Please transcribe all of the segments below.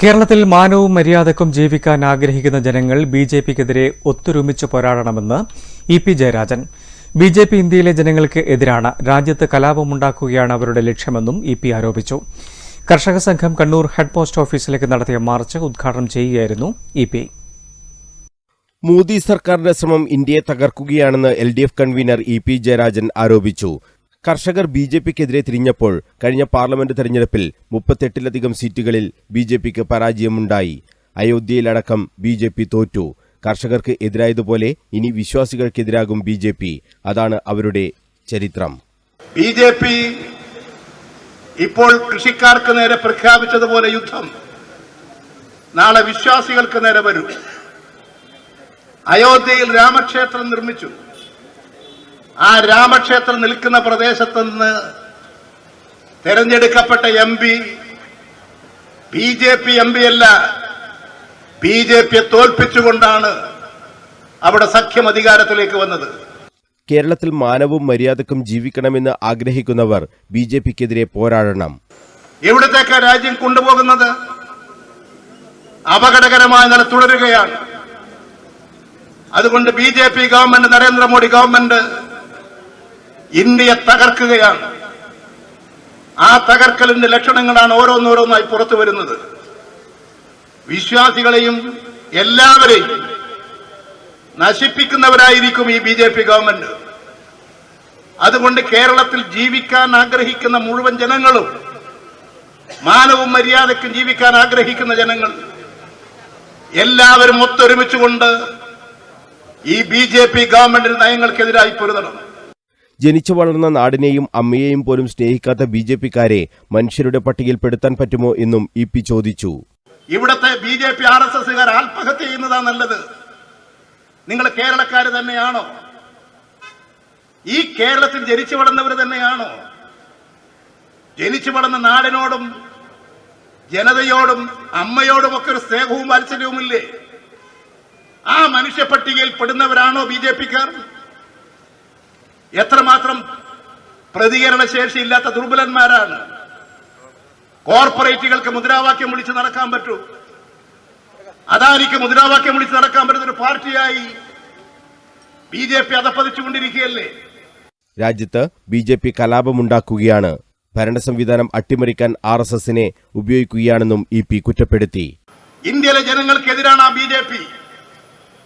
കേരളത്തിൽ മാനവും മര്യാദക്കും ജീവിക്കാൻ ആഗ്രഹിക്കുന്ന ജനങ്ങൾ ബിജെപിക്കെതിരെ ഒത്തൊരുമിച്ച് പോരാടണമെന്ന് ഇ.പി. ജയരാജൻ. ബിജെപി ഇന്ത്യയിലെ ജനങ്ങൾക്ക് എതിരാണ്, രാജ്യത്ത് കലാപമുണ്ടാക്കുകയാണ് അവരുടെ ലക്ഷ്യമെന്നും ഇ.പി. ആരോപിച്ചു. കർഷക സംഘം കണ്ണൂർ ഹെഡ് പോസ്റ്റ് ഓഫീസിലേക്ക് നടത്തിയ മാർച്ച് ഉദ്ഘാടനം ചെയ്യുകയായിരുന്നു ഇ.പി. മോദി സർക്കാരിന്റെ ശ്രമം ഇന്ത്യയെ തകർക്കുകയാണെന്ന് എൽ.ഡി.എഫ് കൺവീനർ ഇ.പി. ജയരാജൻ ആരോപിച്ചു. കർഷകർ ബിജെപിക്കെതിരെ തിരിഞ്ഞപ്പോൾ കഴിഞ്ഞ പാർലമെന്റ് തെരഞ്ഞെടുപ്പിൽ 38ലധികം സീറ്റുകളിൽ ബിജെപിക്ക് പരാജയമുണ്ടായി. അയോധ്യയിലടക്കം ബിജെപി തോറ്റു. കർഷകർക്ക് എതിരായതുപോലെ ഇനി വിശ്വാസികൾക്കെതിരാകും ബിജെപി. അതാണ് അവരുടെ ചരിത്രം. ബിജെപി ഇപ്പോൾ കൃഷിക്കാർക്ക് നേരെ പ്രഖ്യാപിച്ചതുപോലെ യുദ്ധം നാളെ വിശ്വാസികൾക്ക് നേരെ വരും. അയോധ്യയിൽ രാമക്ഷേത്രം നിർമ്മിച്ചു. ആ രാമക്ഷേത്രം നിൽക്കുന്ന പ്രദേശത്ത് നിന്ന് തെരഞ്ഞെടുക്കപ്പെട്ട എം.പി. BJP MP. അല്ല, ബിജെപിയെ തോൽപ്പിച്ചുകൊണ്ടാണ് അവിടെ സഖ്യം അധികാരത്തിലേക്ക് വന്നത്. കേരളത്തിൽ മാനവും മര്യാദക്കും ജീവിക്കണമെന്ന് ആഗ്രഹിക്കുന്നവർ ബിജെപിക്കെതിരെ പോരാടണം. എവിടത്തേക്കാ രാജ്യം കൊണ്ടുപോകുന്നത്? അപകടകരമായ നില തുടരുകയാണ്. അതുകൊണ്ട് ബിജെപി ഗവൺമെന്റ്, നരേന്ദ്രമോദി ഗവൺമെന്റ് ഇന്ത്യയെ തകർക്കുകയാണ്. ആ തകർക്കലിന്റെ ലക്ഷണങ്ങളാണ് ഓരോന്നോരോന്നായി പുറത്തു വരുന്നത്. വിശ്വാസികളെയും എല്ലാവരെയും നശിപ്പിക്കുന്നവരായിരിക്കും ഈ ബിജെപി ഗവൺമെന്റ്. അതുകൊണ്ട് കേരളത്തിൽ ജീവിക്കാൻ ആഗ്രഹിക്കുന്ന മുഴുവൻ ജനങ്ങളും, മാനവും മര്യാദയ്ക്കും ജീവിക്കാൻ ആഗ്രഹിക്കുന്ന ജനങ്ങൾ എല്ലാവരും ഒത്തൊരുമിച്ചുകൊണ്ട് ഈ ബിജെപി ഗവൺമെന്റിന്റെ നയങ്ങൾക്കെതിരായി പൊരുതണം. ജനിച്ചു വളർന്ന നാടിനെയും അമ്മയെയും പോലും സ്നേഹിക്കാത്ത ബിജെപിക്കാരെ മനുഷ്യരുടെ പട്ടികയിൽപ്പെടുത്താൻ പറ്റുമോ എന്നും ഇ.പി. ചോദിച്ചു. ഇവിടത്തെ ബിജെപി RSSകാർ ആത്മഹത്യ ചെയ്യുന്നതാ നല്ലത്? നിങ്ങൾ കേരളക്കാർ തന്നെയാണോ? ഈ കേരളത്തിൽ ജനിച്ചു വളർന്നവർ തന്നെയാണോ? ജനിച്ചു വളർന്ന നാടിനോടും ജനതയോടും അമ്മയോടും ഒക്കെ ഒരു സ്നേഹവും വാത്സല്യവുമില്ലേ? ആ മനുഷ്യ പട്ടികയിൽ പെടുന്നവരാണോ ബിജെപിക്കാർ? എത്രമാത്രം പ്രതികരണ ശേഷിയില്ലാത്ത ദുർബലന്മാരാണ്. കോർപ്പറേറ്റുകൾക്ക് മുദ്രാവാക്യം വിളിച്ച് നടക്കാൻ പറ്റൂ? അദാനിക്ക് മുദ്രാവാക്യം വിളിച്ച് നടക്കാൻ പറ്റുന്ന ഒരു പാർട്ടിയായി ബിജെപി അധപ്പതിച്ചുകൊണ്ടിരിക്കുകയല്ലേ? രാജ്യത്ത് ബിജെപി കലാപമുണ്ടാക്കുകയാണ്. ഭരണ സംവിധാനം അട്ടിമറിക്കാൻ RSSനെ ഉപയോഗിക്കുകയാണെന്നും ഇ.പി. കുറ്റപ്പെടുത്തി. ഇന്ത്യയിലെ ജനങ്ങൾക്കെതിരാണ് ആ ബിജെപി.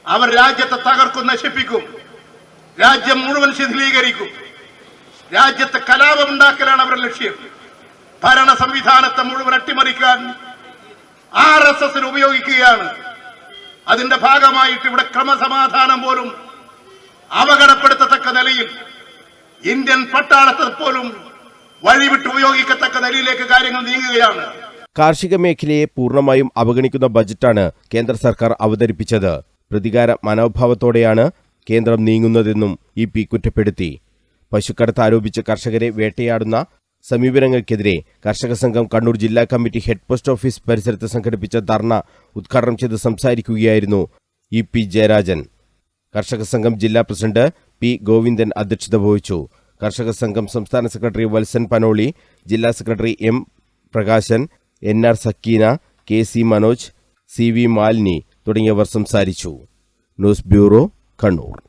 അവർ രാജ്യത്തെ തകർക്കും, നശിപ്പിക്കും, രാജ്യം മുഴുവൻ ശിഥിലീകരിക്കും. രാജ്യത്തെ കലാപമുണ്ടാക്കലാണ് അവരുടെ ലക്ഷ്യം. ഭരണ സംവിധാനത്തെ മുഴുവൻ അട്ടിമറിക്കാൻ RSSനെ ഉപയോഗിക്കുകയാണ്. അതിന്റെ ഭാഗമായിട്ട് ഇവിടെ ക്രമസമാധാനം പോലും അപകടപ്പെടുത്തത്തക്ക നിലയിൽ, ഇന്ത്യൻ പട്ടാളത്തെ പോലും വഴിവിട്ട് ഉപയോഗിക്കത്തക്ക നിലയിലേക്ക് കാര്യങ്ങൾ നീങ്ങുകയാണ്. കാർഷിക മേഖലയെ പൂർണ്ണമായും അവഗണിക്കുന്ന ബജറ്റാണ് കേന്ദ്ര സർക്കാർ അവതരിപ്പിച്ചത്. പ്രതികാര മനോഭാവത്തോടെയാണ് കേന്ദ്രം നീങ്ങുന്നതെന്നും ഇ.പി. കുറ്റപ്പെടുത്തി. പശുക്കടത്ത് ആരോപിച്ച് കർഷകരെ വേട്ടയാടുന്ന സമീപനങ്ങൾക്കെതിരെ കർഷക സംഘം കണ്ണൂർ ജില്ലാ കമ്മിറ്റി ഹെഡ് പോസ്റ്റ് ഓഫീസ് പരിസരത്ത് സംഘടിപ്പിച്ച ധർണ ഉദ്ഘാടനം ചെയ്ത് സംസാരിക്കുകയായിരുന്നു ഇ.പി. ജയരാജൻ. കർഷക സംഘം ജില്ലാ പ്രസിഡന്റ് പി. ഗോവിന്ദൻ അധ്യക്ഷത വഹിച്ചു. കർഷക സംഘം സംസ്ഥാന സെക്രട്ടറി വത്സൻ പനോളി, ജില്ലാ secretary M. Prakashan, N.R. Sakeena, K.C. Manoj, C.V. Malini തുടങ്ങിയവർ സംസാരിച്ചു. News bureau, Kannur.